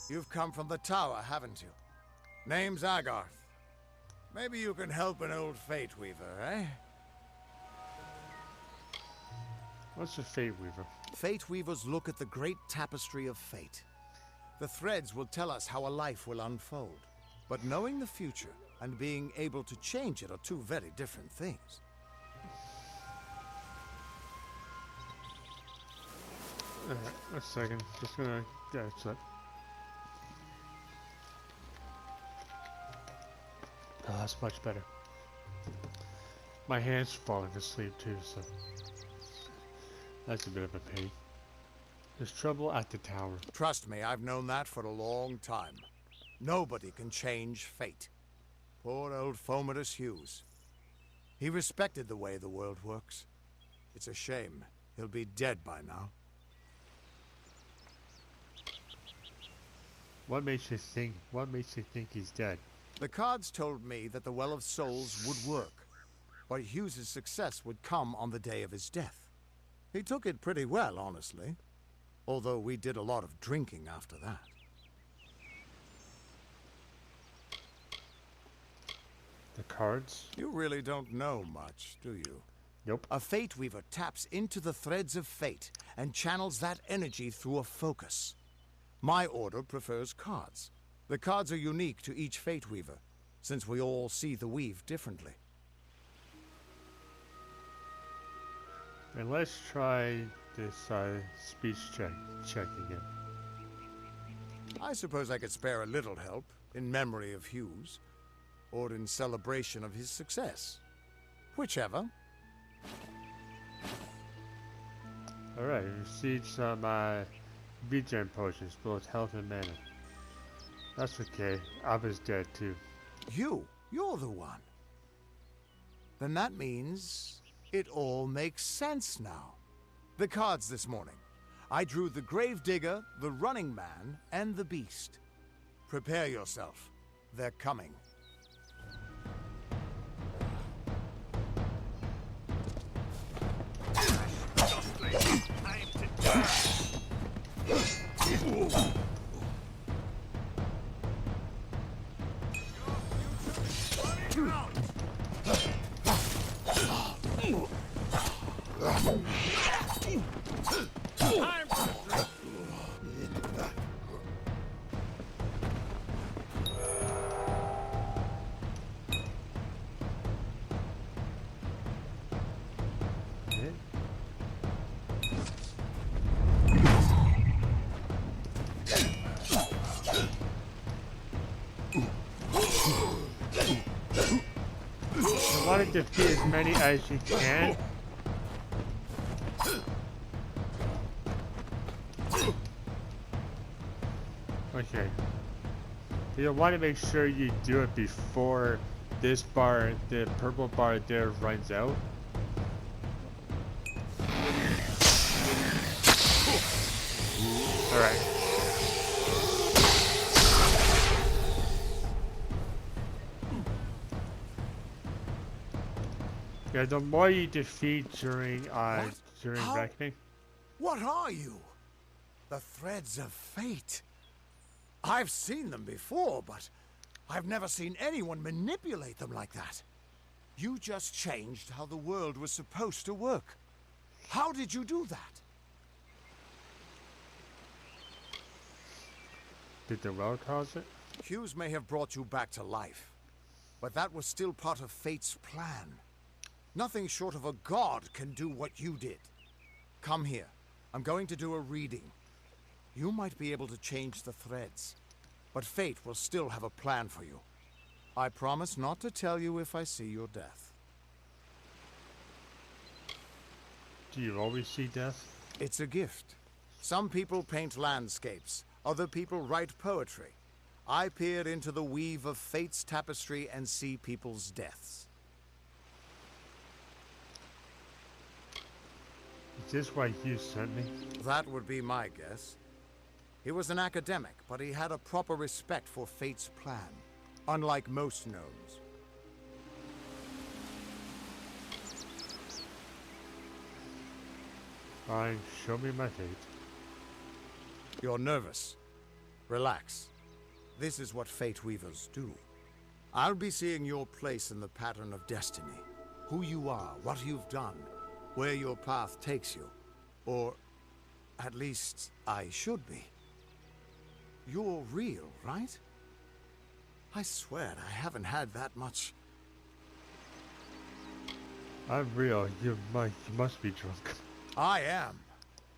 You've come from the tower, haven't you? Name's Agarth. Maybe you can help an old Fateweaver, eh? What's a Fateweaver? Fateweavers look at the great tapestry of fate. The threads will tell us how a life will unfold. But knowing the future and being able to change it are two very different things. A second. Just gonna get it. Oh, that's much better. My hand's falling asleep too, so that's a bit of a pain. There's trouble at the tower. Trust me, I've known that for a long time. Nobody can change fate. Poor old Fomadus Hughes. He respected the way the world works. It's a shame. He'll be dead by now. What makes you think he's dead? The cards told me that the Well of Souls would work, but Hughes's success would come on the day of his death. He took it pretty well, honestly. Although we did a lot of drinking after that. The cards? You really don't know much, do you? Nope. A Fateweaver taps into the threads of fate and channels that energy through a focus. My order prefers cards. The cards are unique to each Fateweaver, since we all see the weave differently. And let's try this speech check again. I suppose I could spare a little help in memory of Hughes, or in celebration of his success. Whichever. Alright, you received some regen potions, both health and mana. That's okay. Abba's dead too. You're the one. Then that means it all makes sense now. The cards this morning. I drew the Gravedigger, the Running Man, and the Beast. Prepare yourself. They're coming. You want to defeat as many as you can. Okay. You want to make sure you do it before this bar, the purple bar there, runs out. Alright. Yeah, the more you defeat during reckoning. What are you? The threads of fate. I've seen them before, but I've never seen anyone manipulate them like that. You just changed how the world was supposed to work. How did you do that? Did the well cause it? Hughes may have brought you back to life, but that was still part of fate's plan. Nothing short of a god can do what you did. Come here. I'm going to do a reading. You might be able to change the threads, but fate will still have a plan for you. I promise not to tell you if I see your death. Do you always see death? It's a gift. Some people paint landscapes, other people write poetry. I peer into the weave of fate's tapestry and see people's deaths. Is this why Hugh sent me? That would be my guess. He was an academic, but he had a proper respect for fate's plan, unlike most gnomes. Fine, show me my fate. You're nervous. Relax. This is what Fateweavers do. I'll be seeing your place in the pattern of destiny. Who you are, what you've done, where your path takes you. Or, at least, I should be. You're real, right? I swear I haven't had that much. I'm real. You must be drunk. I am.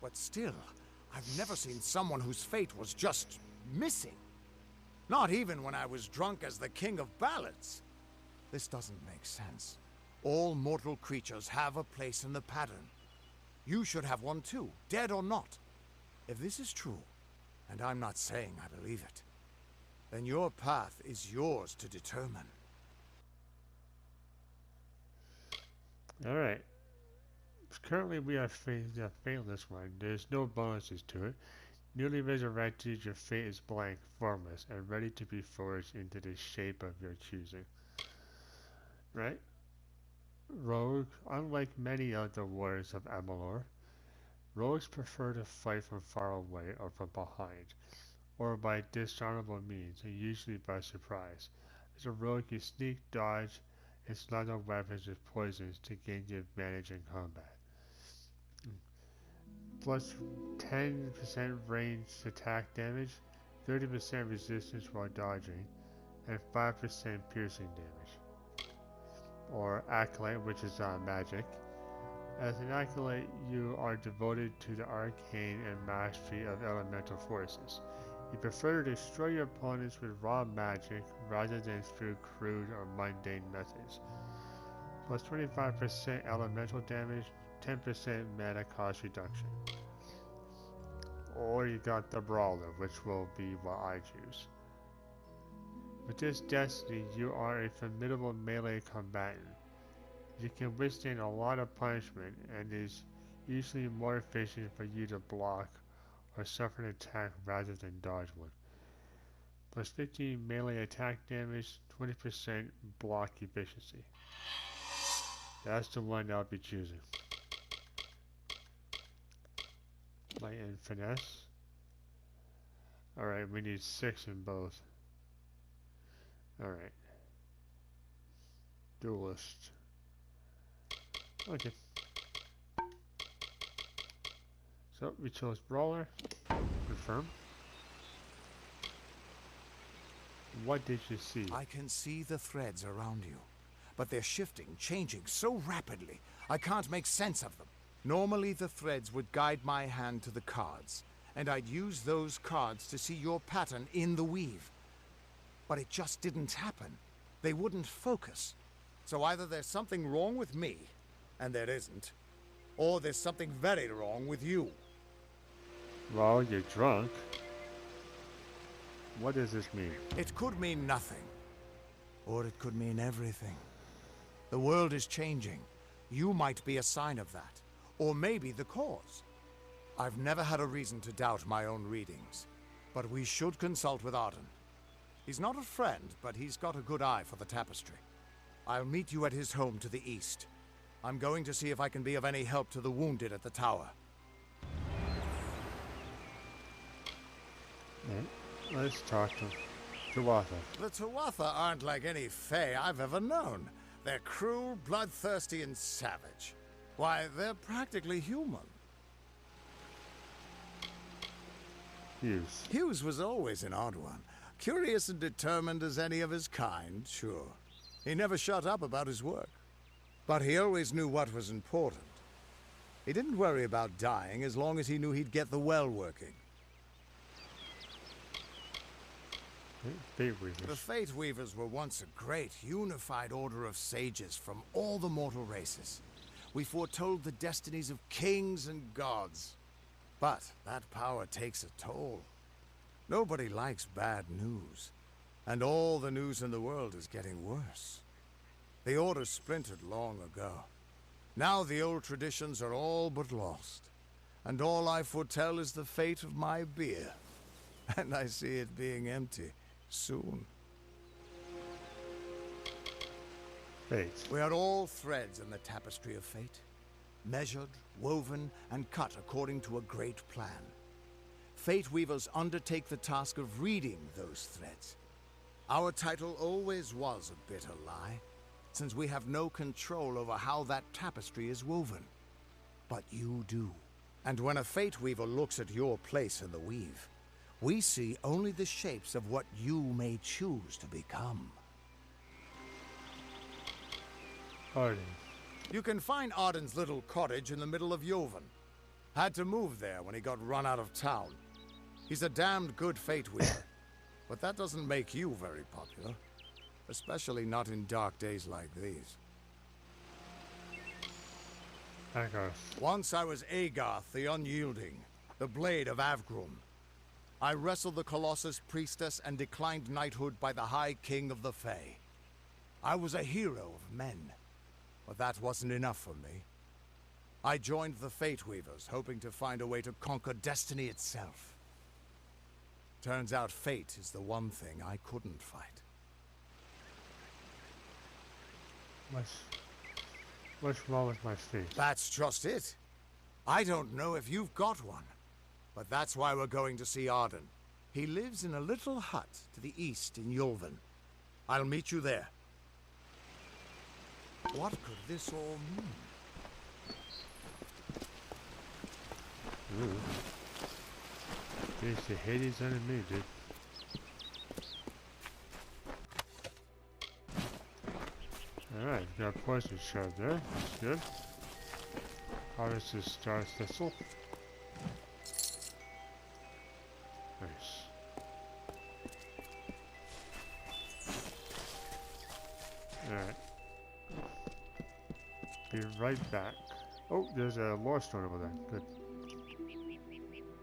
But still, I've never seen someone whose fate was just missing. Not even when I was drunk as the king of ballads. This doesn't make sense. All mortal creatures have a place in the pattern. You should have one too, dead or not. If this is true, and I'm not saying I believe it, then your path is yours to determine. Alright. Currently we are failing this one. There's no bonuses to it. Newly resurrected, your fate is blank, formless, and ready to be forged into the shape of your choosing. Right? Rogue, unlike many other warriors of Amalur, rogues prefer to fight from far away or from behind, or by dishonorable means, and usually by surprise. As a rogue, you sneak, dodge, and slaughter weapons with poisons to gain the advantage in combat. Plus 10% ranged attack damage, 30% resistance while dodging, and 5% piercing damage. Or Acolyte, which is magic. As an Acolyte, you are devoted to the arcane and mastery of elemental forces. You prefer to destroy your opponents with raw magic rather than through crude or mundane methods. Plus 25% elemental damage, 10% mana cost reduction. Or you got the Brawler, which will be what I choose. With this destiny, you are a formidable melee combatant. You can withstand a lot of punishment, and is usually more efficient for you to block or suffer an attack rather than dodge one. Plus 15 melee attack damage, 20% block efficiency. That's the one I'll be choosing. Might and finesse. Alright, we need 6 in both. Alright. Duelist. Okay. So, we chose Brawler. Confirm. What did you see? I can see the threads around you, but they're shifting, changing so rapidly, I can't make sense of them. Normally the threads would guide my hand to the cards, and I'd use those cards to see your pattern in the weave. But it just didn't happen. They wouldn't focus. So either there's something wrong with me, and there isn't, or there's something very wrong with you. Well, you're drunk. What does this mean? It could mean nothing, or it could mean everything. The world is changing. You might be a sign of that, or maybe the cause. I've never had a reason to doubt my own readings, but we should consult with Arden. He's not a friend, but he's got a good eye for the tapestry. I'll meet you at his home to the east. I'm going to see if I can be of any help to the wounded at the tower. Let's talk to Tuatha. The Tuatha aren't like any Fae I've ever known. They're cruel, bloodthirsty, and savage. Why, they're practically human. Hughes. Hughes was always an odd one. Curious and determined as any of his kind, sure. He never shut up about his work. But he always knew what was important. He didn't worry about dying as long as he knew he'd get the well working. Fateweavers. The Fateweavers were once a great, unified order of sages from all the mortal races. We foretold the destinies of kings and gods. But that power takes a toll. Nobody likes bad news. And all the news in the world is getting worse. The order splintered long ago. Now the old traditions are all but lost. And all I foretell is the fate of my beer. And I see it being empty soon. Fate. We are all threads in the tapestry of fate. Measured, woven, and cut according to a great plan. Fateweavers undertake the task of reading those threads. Our title always was a bitter lie, since we have no control over how that tapestry is woven. But you do. And when a Fateweaver looks at your place in the weave, we see only the shapes of what you may choose to become. Arden. You can find Arden's little cottage in the middle of Joven. Had to move there when he got run out of town. He's a damned good Fateweaver, but that doesn't make you very popular. Especially not in dark days like these. Agarth. Once I was Agarth the Unyielding, the Blade of Avgrum. I wrestled the Colossus Priestess and declined knighthood by the High King of the Fae. I was a hero of men, but that wasn't enough for me. I joined the Fateweavers, hoping to find a way to conquer destiny itself. Turns out fate is the one thing I couldn't fight. What's wrong with my face? That's just it. I don't know if you've got one, but that's why we're going to see Arden. He lives in a little hut to the east in Yulven. I'll meet you there. What could this all mean? Ooh. There's the Hades enemy, dude. Alright, got a poison shard there. That's good. Harvest the star thistle. Nice. Alright. Be right back. Oh, there's a lore stone over there. Good.